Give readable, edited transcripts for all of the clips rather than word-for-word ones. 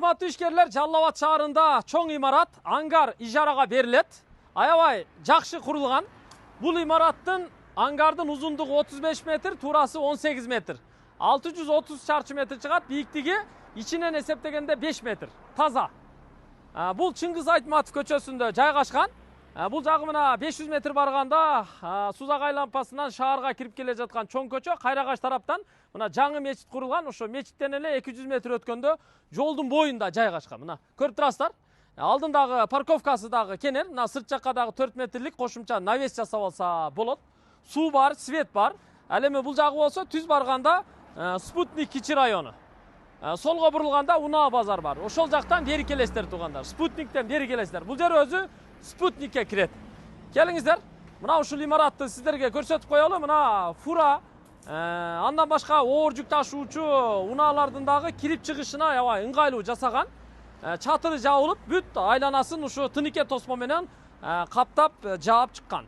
Урматтуу ишкерлер, Жалал Абад шаарында чоң имарат ангар ижарага берилет. Аябай жакшы курулган. Бул имараттын ангардын узундугу 35 метр, туурасы 18 метр. 630 чарчы метр чыгат, бийиктиги ичинен эсептегенде 5 метр. Таза. Бул Чыңгыз Айтматов көчөсүндө жайгашкан. Бул жагы мына 500 метр барганда Сузак аймагынан шаарга кирип келе жаткан чоң көчө, Кайрагаш тараптан мына жаңы мечит курулган. Ошо мечиттен эле 200 метр өткөндө жолдун боюнда жайгашкан. Мына көрүп турасыздар. Алдындагы парковкасы дагы кенен, мына сырт жакка дагы 4 метрлик кошумча навес жасап алса болот. Суу бар, свет бар. Ал эми бул жагы болсо түз барганда Спутник кичи району. Солго бурулганда Унаа базар бар. Ошол жактан бери келесиздер туугандар. Спутниктен бери келесиздер. Бул жер өзү Спутникке кирет. Келиңиздер. Мына ушул имаратты сиздерге көрсөтүп коелу. Мына фура, андан башка оор жүк ташуучу унаалардын дагы кирип чыгышына аябай ыңгайлуу жасаган. Чатыры жабылып, бүт айланасын ушу тыныке тосмо менен каптап жаап чыккан.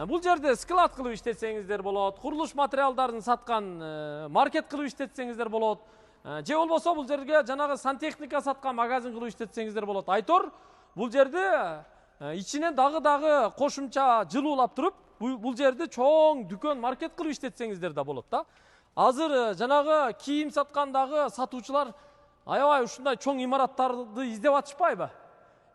Бул жерде склад кылып иштетсеңиздер болот, курулуш материалдарын саткан маркет кылып иштетсеңиздер болот. Же болбосо бул жерге жанагы сантехника саткан магазин кылып иштетсеңиздер болот. Айтор, бул жерде ичинен дагы кошумча жылуулап туруп, бул жерде чоң дүкөн, маркет кылып иштетсеңиздер да болот да. Азыр жанагы кийим саткандагы сатуучулар аябай ушундай чоң имараттарды издеп атышпайбы?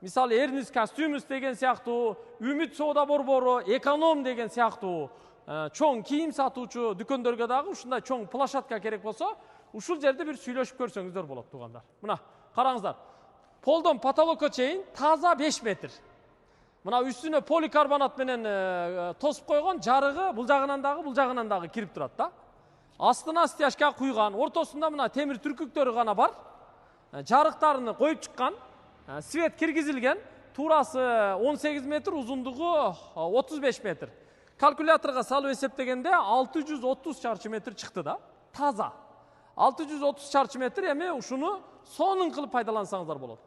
Мисалы, Эрнис костюмус деген сыяктуу, Үмүт соода борбору, Эконом деген сыяктуу чоң кийим сатуучу дүкөндөргө дагы ушундай чоң площадка керек болсо, ушул жерде бир сүйлөшүп көрсөңүздөр болот туугандар. Мына, караңыздар. Полдон потолокко чейин таза 5 метр. Мына үстүнө поликарбонат менен тосуп койгон жарыгы бул жагынан дагы кирип турат да. Астына стяжка куйган, ортосунда мына темир түркүктөрү гана бар. Жарыктарын коюп чыккан, свет киргизилген, туурасы 18 метр, узундугу 35 метр. Калькуляторго салып эсептегенде 630 чарчы метр чыкты да. Таза. 630 чарчы метр, эми ушуну сонун кылып пайдалансаңыздар болот.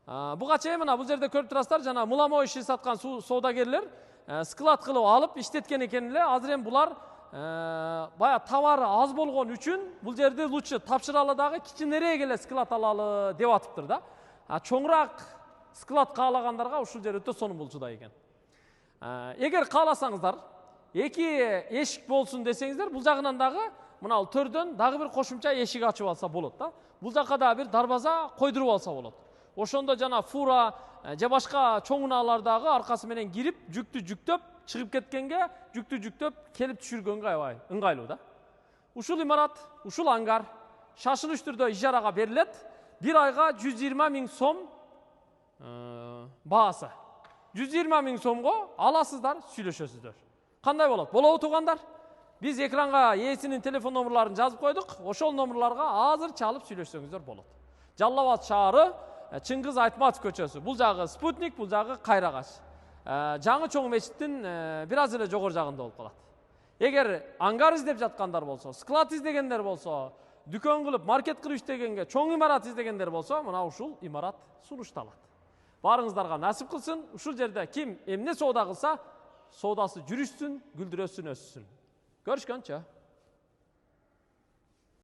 Буга чейин мына бул жерде көрүп турасыздар, жана муламой иши саткан соодагерлер склад кылып алып иштеткен экен эле. Азыр эми булар бая товары аз болгон үчүн бул жерди лучше тапшыралы дагы кичинерээк эле склад алалы деп атыптыр да. Чоңураак склад каалагандарга ушул жер өтө сонун болчу да экен. Эгер кааласаңыздар, 2 эшик болсун десеңиздер, бул жагынан дагы мына төрдөн дагы бир кошумча эшик ачып алса болот да. Бул жакка дагы бир дарбаза койдуруп алса болот. Ошондо жана фура же башка чоң унаалар дагы аркасы менен кирип, жүктү жүктөп, чыгып кеткенге жүктү жүктөп, келип түшүргөнгө аябай ыңгайлуу да. Ушул имарат, ушул ангар шашылыш түрдө ижарага берилет. Bir ayga 120 000 сом баасы. 120 000 сомго аласыздар, сүйлөшөсүздөр. Кандай болот? Болобу туугандар? Биз экранга ээсинин телефон номерларын жазып койдук. Ошол номерларга азыр чалып сүйлөшсөңүздөр болот. Жалал Абад шаары, Чыңгыз Айтматов көчөсү. Бул жагы Спутник, бул жагы Кайрагаш. Жаңы чоң мечиттин бир аз эле жогору жагында болуп калат. Эгер ангар издеп жаткандар болсо, склад издегендер болсо, дүкөн кылып, маркет кылып иштегенге, чоң имарат издегендер болсо, мына ушул имарат сунушталат. Барыңыздарга насип кылсын. Ушул жерде ким эмне соода кылса, соодасы жүрүшсүн, гүлдүрөсүн, өссүн. Көрүшкөнчө.